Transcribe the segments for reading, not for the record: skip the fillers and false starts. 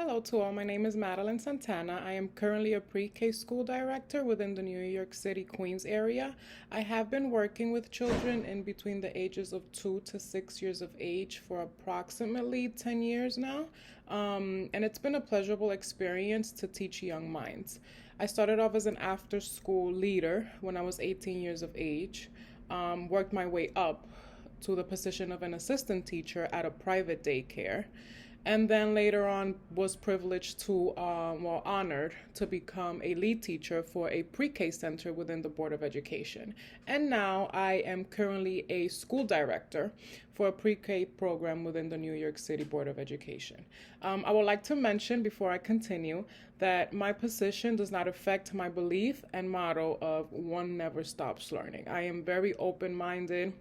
Hello to all, my name is Madeline Santana. I am currently a pre-K school director within the New York City, Queens area. I have been working with children in between the ages of 2 to 6 years of age for approximately 10 years now. And it's been a pleasurable experience to teach young minds. I started off as an after-school leader when I was 18 years of age, worked my way up to the position of an assistant teacher at a private daycare, and then later on was privileged to, honored to become a lead teacher for a pre-K center within the Board of Education. And now I am currently a school director for a pre-K program within the New York City Board of Education. I would like to mention before I continue that my position does not affect my belief and motto of one never stops learning. I am very open-minded,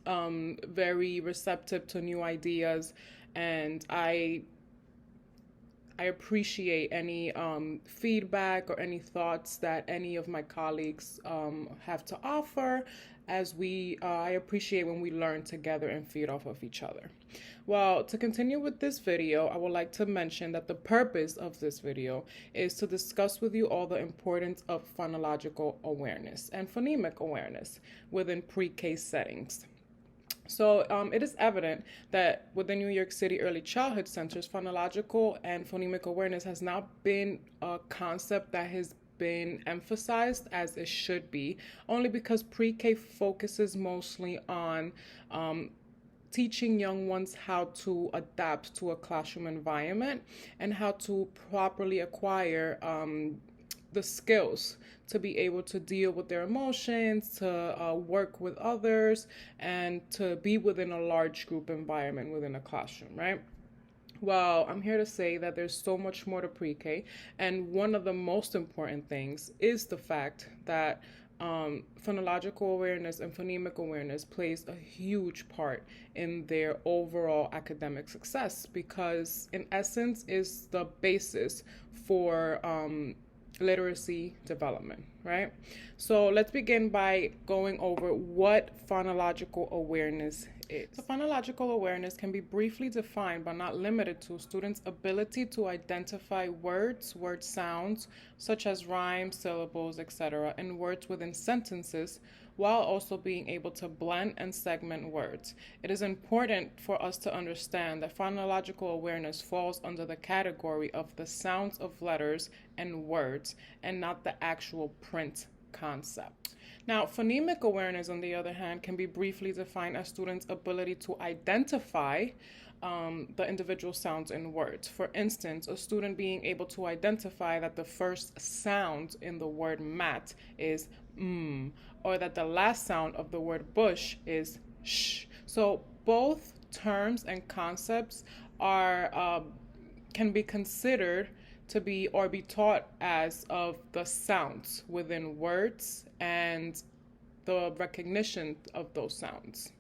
very receptive to new ideas, and I appreciate any feedback or any thoughts that any of my colleagues have to offer. I appreciate when we learn together and feed off of each other. Well, to continue with this video, I would like to mention that the purpose of this video is to discuss with you all the importance of phonological awareness and phonemic awareness within pre-K settings. So it is evident that within New York City early childhood centers, phonological and phonemic awareness has not been a concept that has been emphasized as it should be, only because pre-K focuses mostly on teaching young ones how to adapt to a classroom environment and how to properly acquire the skills to be able to deal with their emotions, to work with others, and to be within a large group environment within a classroom, right? Well, I'm here to say that there's so much more to pre-K, and one of the most important things is the fact that phonological awareness and phonemic awareness plays a huge part in their overall academic success, because in essence is the basis for literacy development, right? So let's begin by going over what phonological awareness is. So phonological awareness can be briefly defined but not limited to students' ability to identify words, word sounds, such as rhymes, syllables, etc., and words within sentences, while also being able to blend and segment words. It is important for us to understand that phonological awareness falls under the category of the sounds of letters and words and not the actual print concept. Now, phonemic awareness, on the other hand, can be briefly defined as students' ability to identify the individual sounds in words. For instance, a student being able to identify that the first sound in the word mat is or that the last sound of the word bush is sh. So both terms and concepts are can be considered to be or be taught as of the sounds within words and the recognition of those sounds.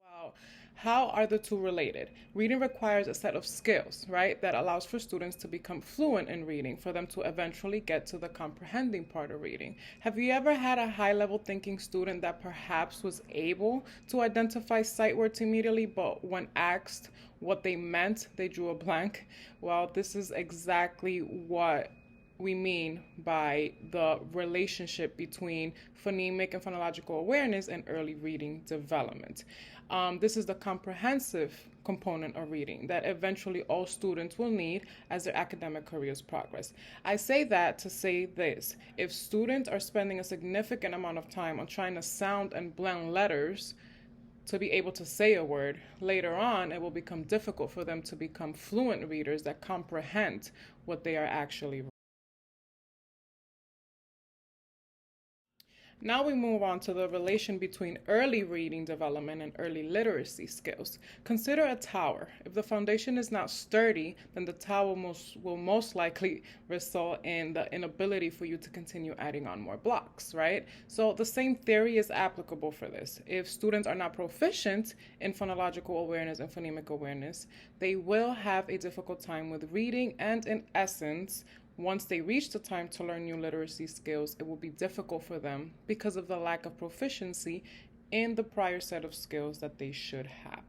Wow. How are the two related? Reading requires a set of skills, right, that allows for students to become fluent in reading, for them to eventually get to the comprehending part of reading. Have you ever had a high-level thinking student that perhaps was able to identify sight words immediately, but when asked what they meant, they drew a blank? Well, this is exactly what we mean by the relationship between phonemic and phonological awareness and early reading development. This is the comprehensive component of reading that eventually all students will need as their academic careers progress. I say that to say this: if students are spending a significant amount of time on trying to sound and blend letters to be able to say a word, later on it will become difficult for them to become fluent readers that comprehend what they are actually. Now we move on to the relation between early reading development and early literacy skills. Consider a tower. If the foundation is not sturdy, then the tower will most likely result in the inability for you to continue adding on more blocks, right? So the same theory is applicable for this. If students are not proficient in phonological awareness and phonemic awareness, they will have a difficult time with reading, and in essence, once they reach the time to learn new literacy skills, it will be difficult for them because of the lack of proficiency in the prior set of skills that they should have.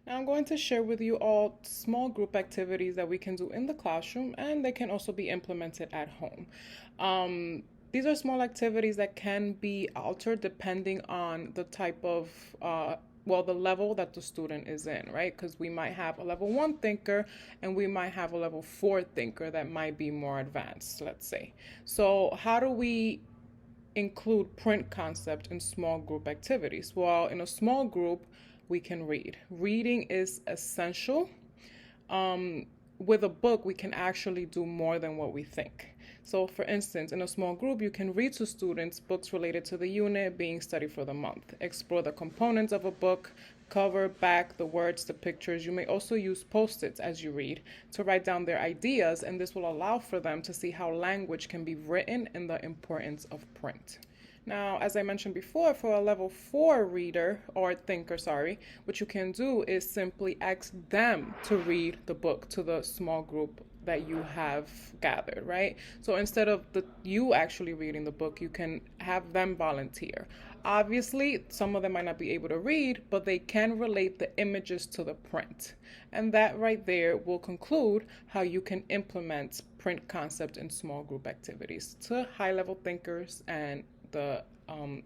Now I'm going to share with you all small group activities that we can do in the classroom, and they can also be implemented at home. These are small activities that can be altered depending on the type of the level that the student is in, right? Because we might have a level 1 thinker and we might have a level 4 thinker that might be more advanced, let's say. So how do we include print concept in small group activities? Well, in a small group, we can read. Reading is essential. With a book, we can actually do more than what we think. So, for instance, in a small group, you can read to students books related to the unit being studied for the month, explore the components of a book, cover, back, the words, the pictures. You may also use post-its as you read to write down their ideas, and this will allow for them to see how language can be written and the importance of print. Now, as I mentioned before, for a level 4 reader or thinker, what you can do is simply ask them to read the book to the small group that you have gathered, right? So instead of you actually reading the book, you can have them volunteer. Obviously, some of them might not be able to read, but they can relate the images to the print. And that right there will conclude how you can implement print concept in small group activities to high-level thinkers and the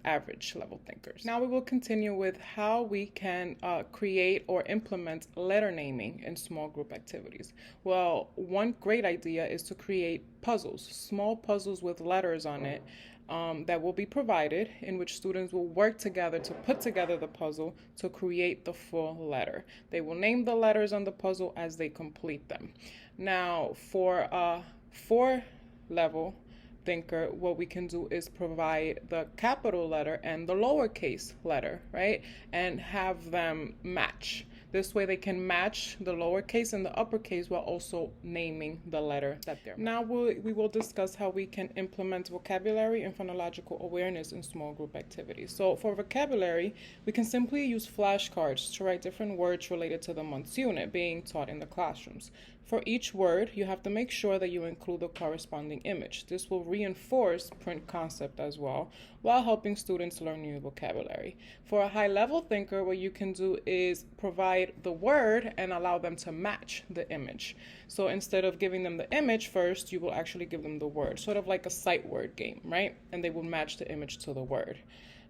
average level thinkers. Now we will continue with how we can create or implement letter naming in small group activities. Well, one great idea is to create puzzles, small puzzles with letters on it that will be provided, in which students will work together to put together the puzzle to create the full letter. They will name the letters on the puzzle as they complete them. Now, for a 4-level thinker, what we can do is provide the capital letter and the lowercase letter, right? And have them match. This way they can match the lowercase and the uppercase while also naming the letter that they're. Now we will discuss how we can implement vocabulary and phonological awareness in small group activities. So for vocabulary, we can simply use flashcards to write different words related to the month's unit being taught in the classrooms. For each word, you have to make sure that you include the corresponding image. This will reinforce print concept as well, while helping students learn new vocabulary. For a high-level thinker, what you can do is provide the word and allow them to match the image. So instead of giving them the image first, you will actually give them the word, sort of like a sight word game, right? And they will match the image to the word.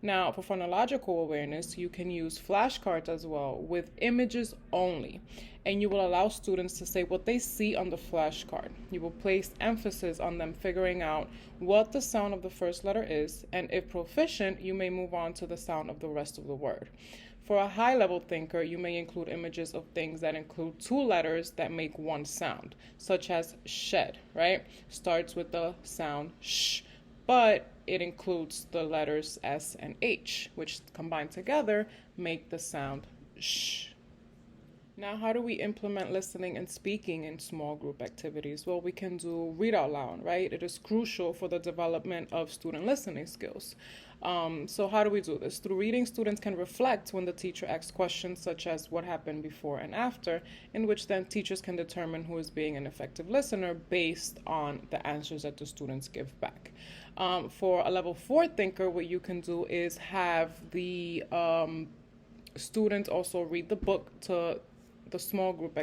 Now, for phonological awareness, you can use flashcards as well with images only, and you will allow students to say what they see on the flashcard. You will place emphasis on them figuring out what the sound of the first letter is, and if proficient, you may move on to the sound of the rest of the word. For a high-level thinker, you may include images of things that include 2 letters that make one sound, such as shed, right? Starts with the sound sh, but it includes the letters S and H, which combined together make the sound sh. Now, how do we implement listening and speaking in small group activities? Well, we can do read out loud, right? It is crucial for the development of student listening skills. So how do we do this? Through reading, students can reflect when the teacher asks questions such as what happened before and after, in which then teachers can determine who is being an effective listener based on the answers that the students give back. For a level 4 thinker, what you can do is have the students also read the book to the small group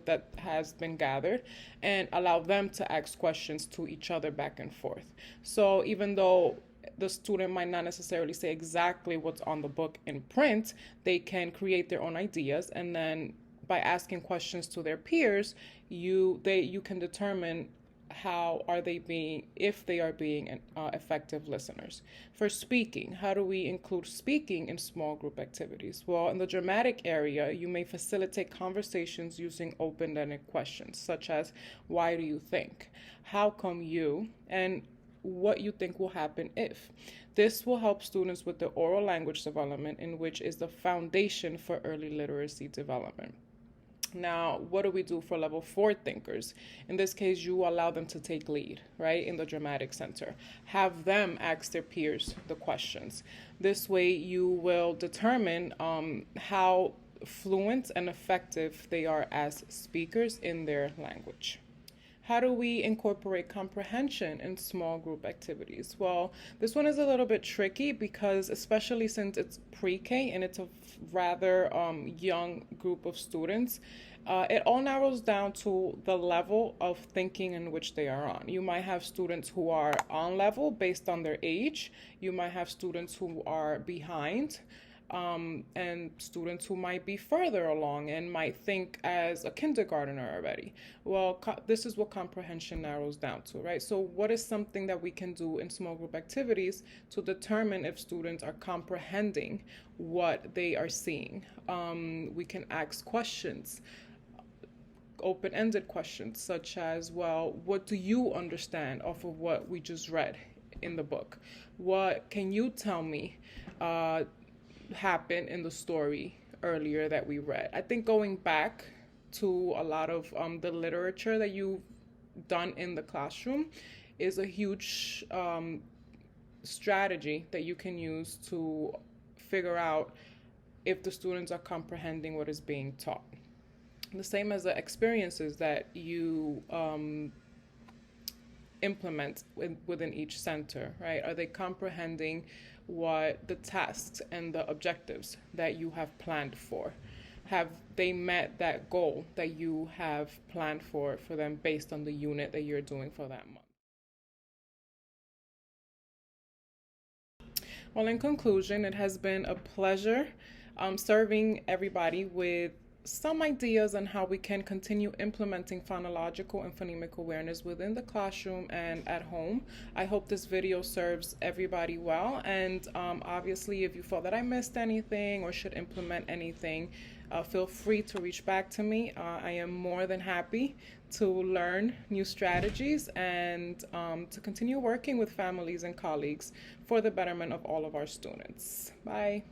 that has been gathered, and allow them to ask questions to each other back and forth. So even though the student might not necessarily say exactly what's on the book in print, they can create their own ideas, and then by asking questions to their peers, you can determine if they are being effective listeners. For speaking, how do we include speaking in small group activities? Well, in the dramatic area, you may facilitate conversations using open-ended questions, such as, why do you think? How come you? And what you think will happen if. This will help students with the oral language development, in which is the foundation for early literacy development. Now, what do we do for level 4 thinkers? In this case, you allow them to take lead, right, in the dramatic center. Have them ask their peers the questions. This way, you will determine how fluent and effective they are as speakers in their language. How do we incorporate comprehension in small group activities? Well, this one is a little bit tricky because, especially since it's pre-K and it's a rather young group of students, it all narrows down to the level of thinking in which they are on. You might have students who are on level based on their age. You might have students who are behind, and students who might be further along and might think as a kindergartner already. Well, this is what comprehension narrows down to, right? So, what is something that we can do in small group activities to determine if students are comprehending what they are seeing? We can ask questions, open-ended questions such as, well, what do you understand off of what we just read in the book? What can you tell me happened in the story earlier that we read? I think going back to a lot of the literature that you've done in the classroom is a huge strategy that you can use to figure out if the students are comprehending what is being taught. The same as the experiences that you implement within each center, right? Are they comprehending what the tasks and the objectives that you have planned for? Have they met that goal that you have planned for them based on the unit that you're doing for that month? Well, in conclusion, it has been a pleasure serving everybody with some ideas on how we can continue implementing phonological and phonemic awareness within the classroom and at home. I hope this video serves everybody well, and obviously if you felt that I missed anything or should implement anything, feel free to reach back to me. I am more than happy to learn new strategies and to continue working with families and colleagues for the betterment of all of our students. Bye.